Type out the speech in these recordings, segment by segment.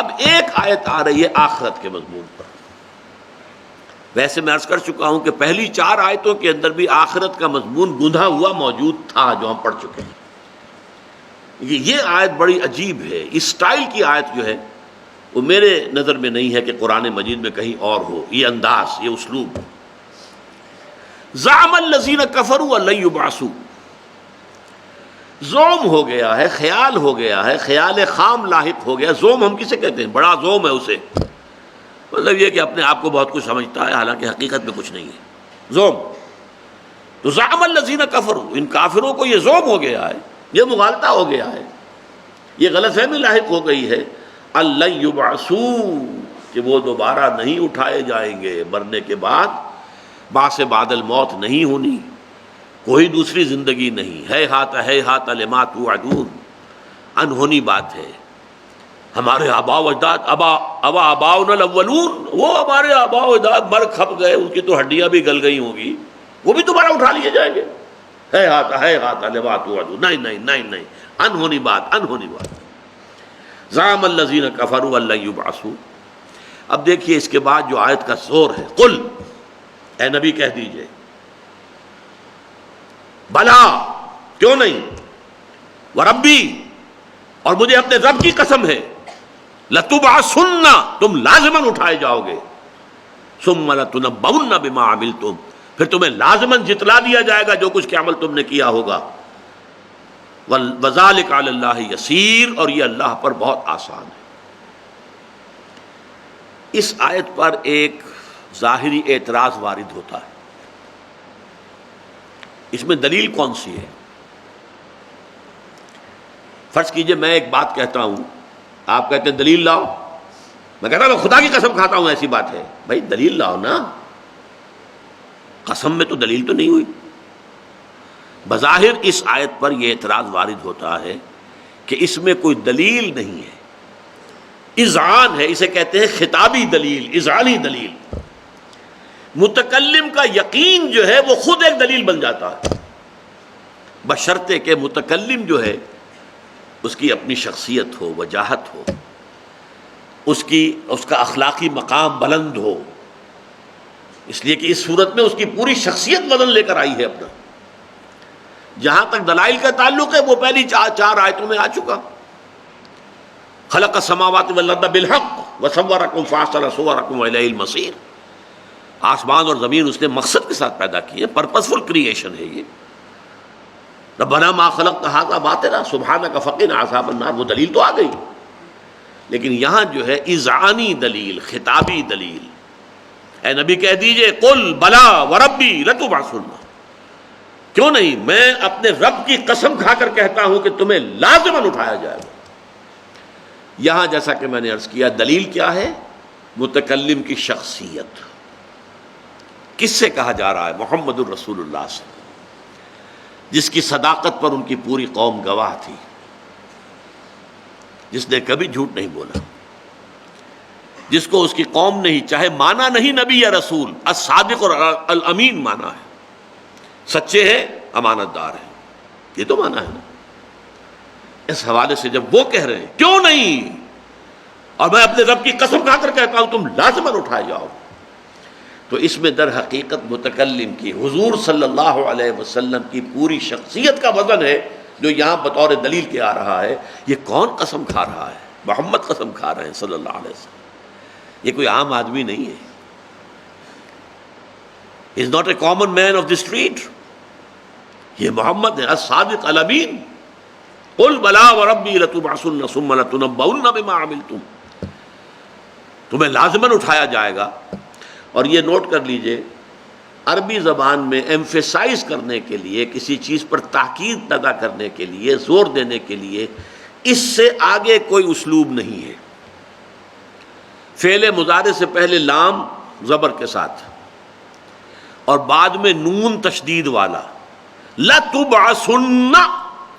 اب ایک آیت آ رہی ہے آخرت کے مضمون پر. ویسے میں عرض کر چکا ہوں کہ پہلی 4 آیتوں کے اندر بھی آخرت کا مضمون گندھا ہوا موجود تھا جو ہم پڑھ چکے ہیں. یہ آیت بڑی عجیب ہے. اس سٹائل کی آیت جو ہے وہ میرے نظر میں نہیں ہے کہ قرآن مجید میں کہیں اور ہو. یہ انداز، یہ اسلوب. زعم الذین کفروا ان لن یبعثوا، زوم ہو گیا ہے، خیال ہو گیا ہے، خیال خام لاحق ہو گیا. زوم ہم کسے کہتے ہیں؟ بڑا زوم ہے اسے، مطلب یہ کہ اپنے آپ کو بہت کچھ سمجھتا ہے حالانکہ حقیقت میں کچھ نہیں ہے. زوم. تو زعم الذین کفروا، ان کافروں کو یہ زوم ہو گیا ہے، یہ مغالطہ ہو گیا ہے، یہ غلط فہمی لاحق ہو گئی ہے ان لن یبعثوا، کہ وہ دوبارہ نہیں اٹھائے جائیں گے، مرنے کے بعد بعث بعد الموت نہیں ہونی، کوئی دوسری زندگی نہیں. ہے ہاتھ لما توعدون، انہونی بات ہے. ہمارے آباء و اجداد آباؤنا الاولون، وہ ہمارے آباء و اجداد مر کھپ گئے، ان کی تو ہڈیاں بھی گل گئی ہوں گی، وہ بھی دوبارہ اٹھا لیے جائیں گے. ہے ہاتھ لما توعدون، نہیں، انہونی بات. زعم الذین کفروا ان لن یبعثوا. اب دیکھیے اس کے بعد جو آیت کا زور ہے، قل، اے نبی کہہ دیجئے، بلا، کیوں نہیں، وربی، اور مجھے اپنے رب کی قسم ہے، لتبعثن، تم لازماً اٹھائے جاؤ گے، ثم لتنبؤن بما عملتم، پھر تمہیں لازماً جتلا دیا جائے گا جو کچھ کے عمل تم نے کیا ہوگا. وذالک علی اللہ یسیر، اور یہ اللہ پر بہت آسان ہے. اس آیت پر ایک ظاہری اعتراض وارد ہوتا ہے. اس میں دلیل کون سی ہے؟ فرض کیجئے میں ایک بات کہتا ہوں، آپ کہتے ہیں دلیل لاؤ، میں کہتا ہوں میں خدا کی قسم کھاتا ہوں ایسی بات ہے. بھائی دلیل لاؤ نا، قسم میں تو دلیل تو نہیں ہوئی. بظاہر اس آیت پر یہ اعتراض وارد ہوتا ہے کہ اس میں کوئی دلیل نہیں ہے، اذعان ہے، اسے کہتے ہیں خطابی دلیل، اذعانی دلیل. متکلم کا یقین جو ہے وہ خود ایک دلیل بن جاتا ہے، بشرطے کہ متکلم جو ہے اس کی اپنی شخصیت ہو، وجاہت ہو، اس کا اخلاقی مقام بلند ہو. اس لیے کہ اس صورت میں اس کی پوری شخصیت وزن لے کر آئی ہے اپنا. جہاں تک دلائل کا تعلق ہے وہ پہلی 4 آیتوں میں آ چکا. خلق السماوات والارض بالحق وصورکم فاحسن صورکم والیہ المصیر. آسمان اور زمین اس نے مقصد کے ساتھ پیدا کی ہے، پرپسفل کریشن ہے یہ. ربنا ما خلقت ھذا باطلا سبحانک فقنا عذاب النار، وہ دلیل تو آ گئی. لیکن یہاں جو ہے اذعانی دلیل، خطابی دلیل. اے نبی کہہ دیجئے قل بلا وربی لتبعثن، کیوں نہیں، میں اپنے رب کی قسم کھا کر کہتا ہوں کہ تمہیں لازماً اٹھایا جائے گا. یہاں جیسا کہ میں نے عرض کیا دلیل کیا ہے؟ متکلم کی شخصیت. کس سے کہا جا رہا ہے؟ محمد الرسول اللہ سے، جس کی صداقت پر ان کی پوری قوم گواہ تھی، جس نے کبھی جھوٹ نہیں بولا، جس کو اس کی قوم نے ہی چاہے مانا نہیں نبی یا رسول، الصادق اور الامین مانا ہے، سچے ہیں، امانت دار ہیں، یہ تو مانا ہے نا. اس حوالے سے جب وہ کہہ رہے ہیں کیوں نہیں، اور میں اپنے رب کی قسم کھا کر کہتا ہوں تم لازماً اٹھائے جاؤ، تو اس میں در حقیقت متکلم کی، حضور صلی اللہ علیہ وسلم کی پوری شخصیت کا وزن ہے جو یہاں بطور دلیل کے آ رہا ہے. یہ کون قسم کھا رہا ہے؟ محمد قسم کھا رہے ہیں صلی اللہ علیہ وسلم. یہ کوئی عام آدمی نہیں ہے. He is not a common man of the street. یہ محمد ہے، الصادق الامین. قل بلا وربی لتبعثن ثم لتنبؤن بما عملتم، تمہیں لازماً اٹھایا جائے گا. اور یہ نوٹ کر لیجئے، عربی زبان میں ایمفیسائز کرنے کے لیے، کسی چیز پر تاکید پیدا کرنے کے لیے، زور دینے کے لیے، اس سے آگے کوئی اسلوب نہیں ہے. فعل مضارع سے پہلے لام زبر کے ساتھ اور بعد میں نون تشدید والا، لَتُبْعَثُنَّ،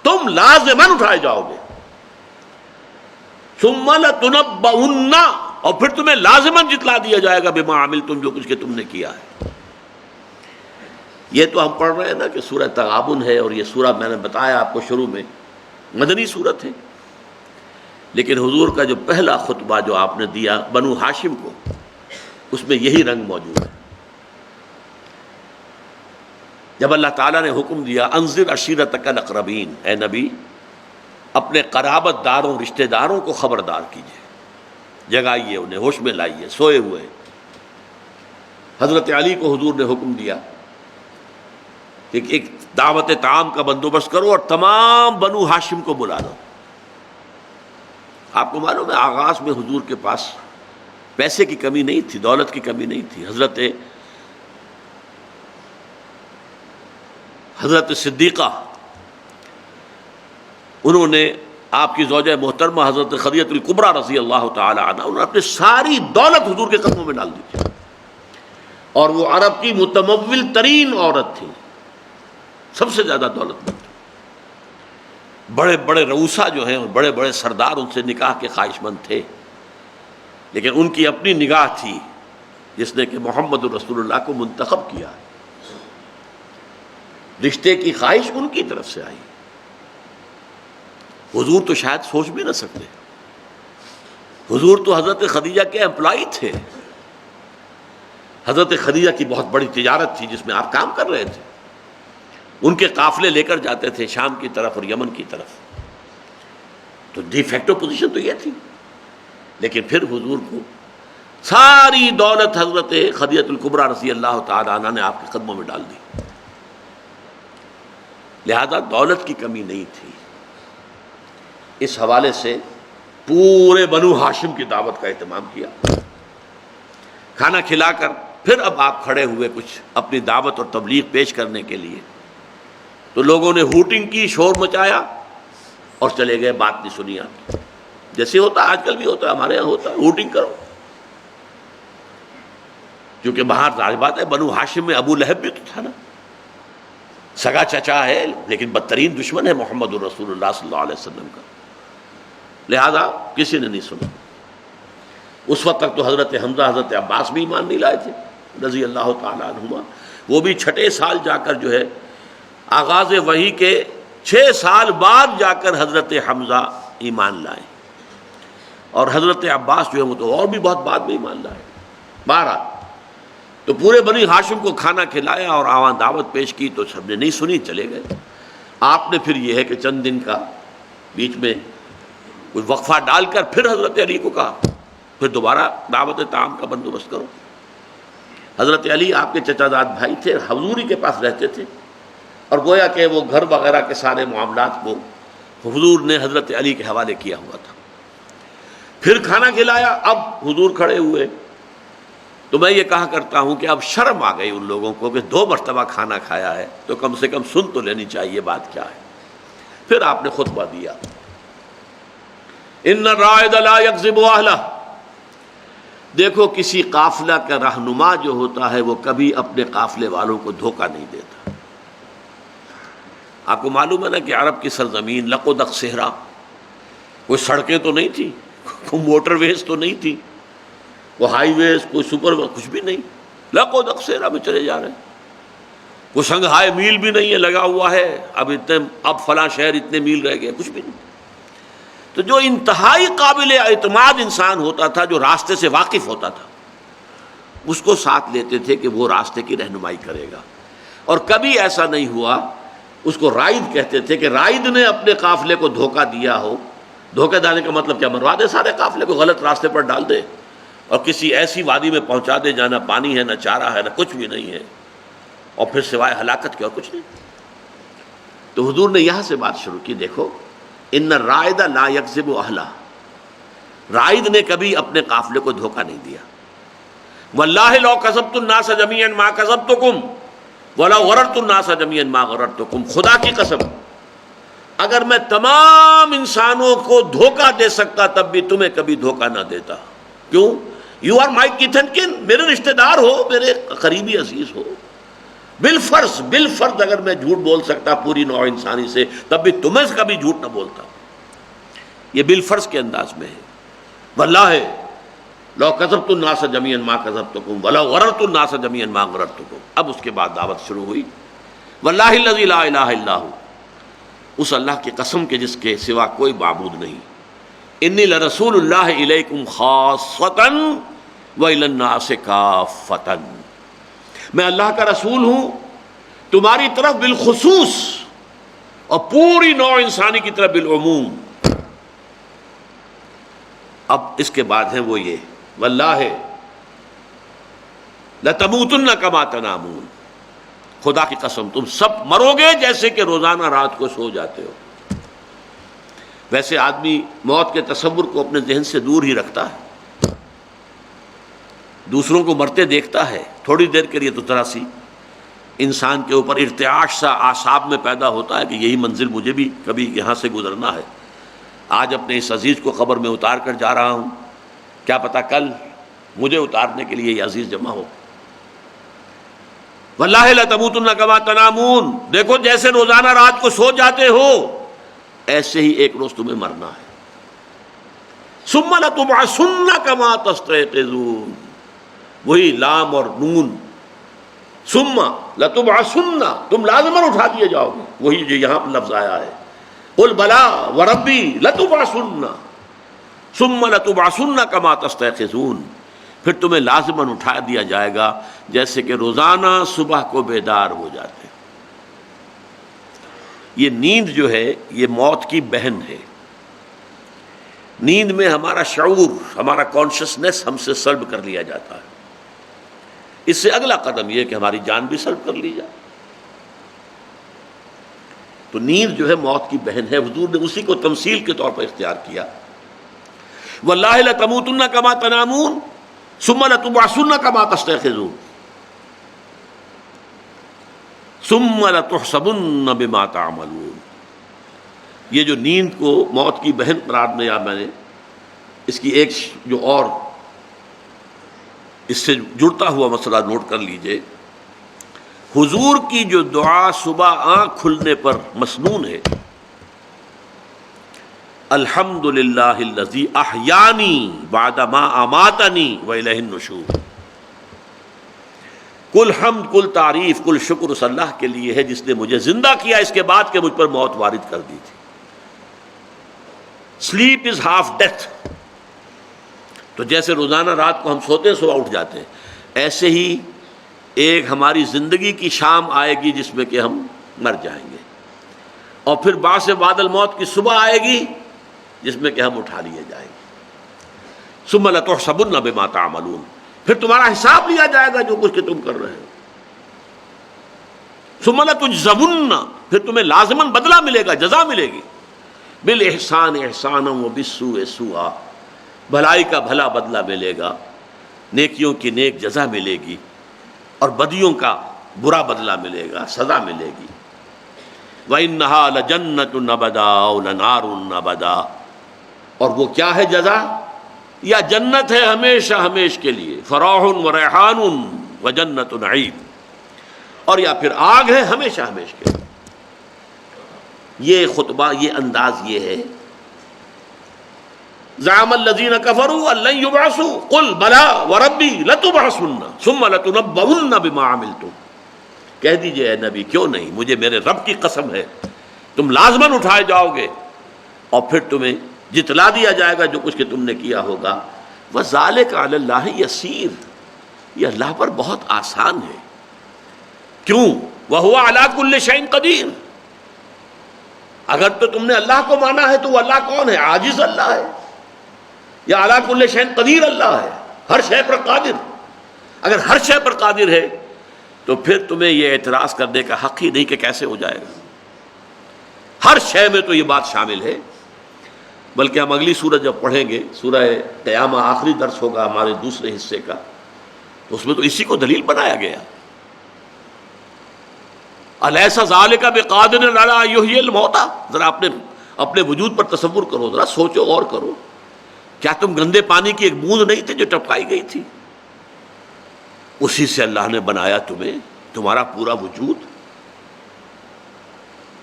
تم لازماً اٹھائے جاؤ گے، ثُمَّ لَتُنَبَّؤُنَّ، اور پھر تمہیں لازماً جتلا دیا جائے گا بما عملتم، جو کچھ کہ تم نے کیا ہے. یہ تو ہم پڑھ رہے ہیں نا کہ سورہ تغابن ہے، اور یہ سورہ میں نے بتایا آپ کو شروع میں مدنی سورت ہے. لیکن حضور کا جو پہلا خطبہ جو آپ نے دیا بنو ہاشم کو، اس میں یہی رنگ موجود ہے۔ جب اللہ تعالیٰ نے حکم دیا انذر عشیرتک الاقربین، اے نبی اپنے قرابت داروں رشتہ داروں کو خبردار کیجیے، جگائیے انہیں، ہوش میں لائیے، سوئے ہوئے۔ حضرت علی کو حضور نے حکم دیا کہ ایک دعوت طعام کا بندوبست کرو اور تمام بنو ہاشم کو بلا لو۔ آپ کو معلوم ہے آغاز میں حضور کے پاس پیسے کی کمی نہیں تھی، دولت کی کمی نہیں تھی۔ حضرت صدیقہ انہوں نے آپ کی زوجہ محترمہ حضرت خدیجہ الکبریٰ رضی اللہ تعالی عنہ، انہوں نے اپنی ساری دولت حضور کے قدموں میں ڈال دی تھی، اور وہ عرب کی متمول ترین عورت تھی، سب سے زیادہ دولت مند۔ بڑے بڑے رؤسا جو ہیں، بڑے بڑے سردار ان سے نکاح کے خواہش مند تھے، لیکن ان کی اپنی نگاہ تھی جس نے کہ محمد رسول اللہ کو منتخب کیا۔ رشتے کی خواہش ان کی طرف سے آئی، حضور تو شاید سوچ بھی نہ سکتے۔ حضور تو حضرت خدیجہ کے امپلائی تھے، حضرت خدیجہ کی بہت بڑی تجارت تھی جس میں آپ کام کر رہے تھے، ان کے قافلے لے کر جاتے تھے شام کی طرف اور یمن کی طرف، تو ڈی فیکٹو پوزیشن تو یہ تھی۔ لیکن پھر حضور کو ساری دولت حضرت خدیجہ الکبریٰ رضی اللہ تعالی عنہ نے آپ کے قدموں میں ڈال دی، لہذا دولت کی کمی نہیں تھی۔ اس حوالے سے پورے بنو ہاشم کی دعوت کا اہتمام کیا، کھانا کھلا کر پھر اب آپ کھڑے ہوئے کچھ اپنی دعوت اور تبلیغ پیش کرنے کے لیے، تو لوگوں نے ہوٹنگ کی، شور مچایا اور چلے گئے، بات نہیں سنی آپ کی۔ جیسے ہوتا آج کل بھی ہوتا ہے، ہمارے یہاں ہوتا ہے، ہوٹنگ کرو، کیونکہ باہر ظاہر بات ہے بنو ہاشم میں ابو لہب بھی تو تھا نا، سگا چچا ہے لیکن بدترین دشمن ہے محمد رسول اللہ صلی اللہ علیہ وسلم کا، لہذا کسی نے نہیں سنا۔ اس وقت تک تو حضرت حمزہ حضرت عباس بھی ایمان نہیں لائے تھے رضی اللہ تعالیٰ عنہما، وہ بھی چھٹے سال جا کر جو ہے آغاز وحی کے 6 سال بعد جا کر حضرت حمزہ ایمان لائے، اور حضرت عباس جو ہے وہ تو اور بھی بہت بعد میں ایمان لائے۔ بہرحال تو پورے بنی ہاشم کو کھانا کھلایا اور آواں دعوت پیش کی، تو سب نے نہیں سنی، چلے گئے۔ آپ نے پھر یہ ہے کہ چند دن کا بیچ میں کوئی وقفہ ڈال کر پھر حضرت علی کو کہا پھر دوبارہ دعوت طعام کا بندوبست کرو۔ حضرت علی آپ کے چچا زاد بھائی تھے، حضور ہی کے پاس رہتے تھے، اور گویا کہ وہ گھر وغیرہ کے سارے معاملات کو حضور نے حضرت علی کے حوالے کیا ہوا تھا۔ پھر کھانا کھلایا، اب حضور کھڑے ہوئے، تو میں یہ کہا کرتا ہوں کہ اب شرم آ گئی ان لوگوں کو کہ 2 مرتبہ کھانا کھایا ہے تو کم سے کم سن تو لینی چاہیے بات کیا ہے۔ پھر آپ نے خطبہ دیا، ان الرائد لا یکذب اہلہ، دیکھو کسی قافلہ کا رہنما جو ہوتا ہے وہ کبھی اپنے قافلے والوں کو دھوکہ نہیں دیتا۔ آپ کو معلوم ہے نا کہ عرب کی سرزمین لقدق صحرا، کوئی سڑکیں تو نہیں تھی، کوئی موٹر ویز تو نہیں تھی، کوئی ہائی ویز، کوئی سپر ویز، کچھ بھی نہیں، لقدق صحرا میں چلے جا رہے ہیں، کوئی شنگھائی میل بھی نہیں ہے لگا ہوا ہے اب فلاں شہر اتنے میل رہ گئے، کچھ بھی نہیں۔ تو جو انتہائی قابل اعتماد انسان ہوتا تھا، جو راستے سے واقف ہوتا تھا، اس کو ساتھ لیتے تھے کہ وہ راستے کی رہنمائی کرے گا، اور کبھی ایسا نہیں ہوا، اس کو رائد کہتے تھے کہ رائد نے اپنے قافلے کو دھوکہ دیا ہو۔ دھوکہ دینے کا مطلب کیا؟ مروا دے سارے قافلے کو، غلط راستے پر ڈال دے اور کسی ایسی وادی میں پہنچا دے جہاں نہ پانی ہے، نہ چارہ ہے، نہ کچھ بھی نہیں ہے، اور پھر سوائے ہلاکت کے اور کچھ نہیں۔ تو حضور نے یہاں سے بات شروع کی، دیکھو ان الرائد لا یکذب اہلہ، رائد نے کبھی اپنے قافلے کو دھوکہ نہیں دیا۔ واللہ لو کذبت الناس جميعا ما کذبتکم ولو غررت الناس جميعا ما غررتکم، خدا کی قسم اگر میں تمام انسانوں کو دھوکہ دے سکتا تب بھی تمہیں کبھی دھوکہ نہ دیتا۔ کیوں؟ You are my kith and kin, میرے رشتہ دار ہو، میرے قریبی عزیز ہو، بالفرض اگر میں جھوٹ بول سکتا پوری نوع انسانی سے تب بھی تمہیں سے کبھی جھوٹ نہ بولتا۔ یہ بالفرض کے انداز میں ہے۔ واللہ لو کذبت الناس جميعا ما کذبتکم ولو غررت الناس جميعا ما غررتکم۔ اب اس کے بعد دعوت شروع ہوئی، واللہ الذی لا الہ الا ہو، اس اللہ کی قسم کے جس کے سوا کوئی معبود نہیں، انی لرسول اللہ الیکم خاصۃ وإلی الناس کافۃ، میں اللہ کا رسول ہوں تمہاری طرف بالخصوص اور پوری نوع انسانی کی طرف بالعموم۔ اب اس کے بعد ہیں وہ یہ واللہ لتموتن کما تنامون، خدا کی قسم تم سب مرو گے جیسے کہ روزانہ رات کو سو جاتے ہو۔ ویسے آدمی موت کے تصور کو اپنے ذہن سے دور ہی رکھتا ہے، دوسروں کو مرتے دیکھتا ہے، تھوڑی دیر کے لیے تو ذرا سی انسان کے اوپر ارتعاش سا اعصاب میں پیدا ہوتا ہے کہ یہی منزل مجھے بھی کبھی یہاں سے گزرنا ہے، آج اپنے اس عزیز کو قبر میں اتار کر جا رہا ہوں، کیا پتہ کل مجھے اتارنے کے لیے یہ عزیز جمع ہو۔ واللہ لتموتن کما تنامون، دیکھو جیسے روزانہ رات کو سو جاتے ہو ایسے ہی ایک روز تمہیں مرنا ہے۔ ثم لتبعثن کما تستيقظون، وہی لام اور نون، ثم لتبعثن، تم لازماً اٹھا دیے جاؤ گے، وہی جو یہاں پر لفظ آیا ہے قل بلا وربی لتبعثن ثم لتبعثن کما تستيقظون، پھر تمہیں لازماً اٹھا دیا جائے گا جیسے کہ روزانہ صبح کو بیدار ہو جاتے ہیں۔ یہ نیند جو ہے یہ موت کی بہن ہے۔ نیند میں ہمارا شعور، ہمارا کانشسنس ہم سے سلب کر لیا جاتا ہے، اس سے اگلا قدم یہ کہ ہماری جان بھی سلب کر لی جائے۔ تو نیند جو ہے موت کی بہن ہے، حضور نے اسی کو تمثیل کے طور پر اختیار کیا۔ واللہ لتموتن کما تنامون ثم لتبعثن کما تستيقظون ثم لتحسبن بما تعملون۔ یہ جو نیند کو موت کی بہن قرار دیا میں نے، اس کی ایک جو اور اس سے جڑتا ہوا مسئلہ نوٹ کر لیجئے، حضور کی جو دعا صبح آنکھ کھلنے پر مسنون ہے، الحمد للہ الذی احیانی بعد ما اماتنی والیہ النشور، کل حمد، کل تعریف، کل شکر اس اللہ کے لیے ہے جس نے مجھے زندہ کیا اس کے بعد کہ مجھ پر موت وارد کر دی تھی۔ سلیپ از ہاف ڈیتھ، تو جیسے روزانہ رات کو ہم سوتے ہیں صبح اٹھ جاتے ہیں، ایسے ہی ایک ہماری زندگی کی شام آئے گی جس میں کہ ہم مر جائیں گے، اور پھر بعد سے بعد الموت کی صبح آئے گی جس میں کہ ہم اٹھا لیے جائیں گے۔ ثم لتحسبن بما تعملون، پھر تمہارا حساب لیا جائے گا جو کچھ کہ تم کر رہے ہو۔ ثم لتجزون، پھر تمہیں لازماً بدلہ ملے گا، جزا ملے گی۔ بالاحسان احسانا وبالسوء سوءا، بھلائی کا بھلا بدلہ ملے گا، نیکیوں کی نیک جزا ملے گی، اور بدیوں کا برا بدلہ ملے گا، سزا ملے گی۔ وَإِنَّهَا لَجَنَّةٌ أَبَدًا وَلَنَارٌ أَبَدًا، اور وہ کیا ہے جزا؟ یا جنت ہے ہمیشہ ہمیش کے لیے، فراح و ریحان و جنت نعیم، اور یا پھر آگ ہے ہمیشہ ہمیش کے لیے۔ یہ خطبہ، یہ انداز یہ ہے۔ زعم الذین کفروا ان لن یبعثوا قل بلا وربی لتبعثن ثم لتنبؤن بما عملتم، کہہ دیجئے اے نبی کیوں نہیں، مجھے میرے رب کی قسم ہے تم لازماً اٹھائے جاؤ گے اور پھر تمہیں جتلا دیا جائے گا جو کچھ کہ تم نے کیا ہوگا۔ وَذَلِكَ عَلَى اللَّهِ يَسِيرٌ، یہ اللہ پر بہت آسان ہے۔ کیوں؟ وَهُوَ عَلَى كُلِّ شَيْءٍ قَدِيرٌ، اگر تو تم نے اللہ کو مانا ہے تو وہ اللہ کون ہے؟ عاجز اللہ ہے، یا عَلَى كُلِّ شَيْءٍ قَدِيرٌ اللہ ہے، ہر شے پر قادر۔ اگر ہر شے پر قادر ہے تو پھر تمہیں یہ اعتراض کرنے کا حق ہی نہیں کہ کیسے ہو جائے گا۔ ہر شے میں تو یہ بات شامل ہے، بلکہ ہم اگلی سورہ جب پڑھیں گے، سورہ قیامہ آخری درس ہوگا ہمارے دوسرے حصے کا، تو اس میں تو اسی کو دلیل بنایا گیا۔ الیس ذالک بقادر علی ان یحیی الموتیٰ، ذرا اپنے وجود پر تصور کرو، ذرا سوچو اور کرو، کیا تم گندے پانی کی ایک بوند نہیں تھے جو ٹپکائی گئی تھی؟ اسی سے اللہ نے بنایا تمہیں، تمہارا پورا وجود،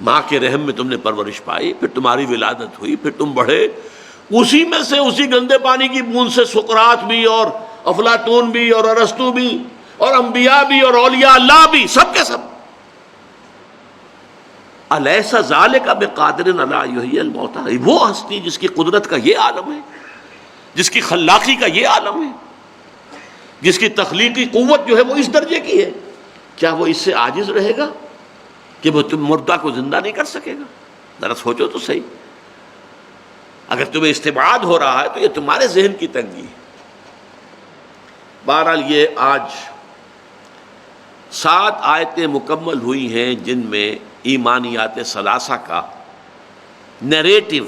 ماں کے رحم میں تم نے پرورش پائی، پھر تمہاری ولادت ہوئی، پھر تم بڑھے، اسی میں سے، اسی گندے پانی کی بوند سے سقراط بھی اور افلاطون بھی اور ارسطو بھی اور انبیاء بھی اور اولیاء اللہ بھی، سب کے سب الیس ذالک بقادر علی ان یحیی الموتى، وہ ہستی جس کی قدرت کا یہ عالم ہے، جس کی خلاقی کا یہ عالم ہے، جس کی تخلیقی قوت جو ہے وہ اس درجے کی ہے، کیا وہ اس سے عاجز رہے گا کہ وہ تم مردہ کو زندہ نہیں کر سکے گا؟ ذرا سوچو تو صحیح. اگر تمہیں استبعاد ہو رہا ہے تو یہ تمہارے ذہن کی تنگی ہے. بہرحال یہ آج 7 آیتیں مکمل ہوئی ہیں جن میں ایمانیات ثلاثہ کا نیریٹو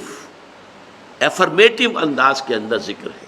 افرمیٹو انداز کے اندر ذکر ہے.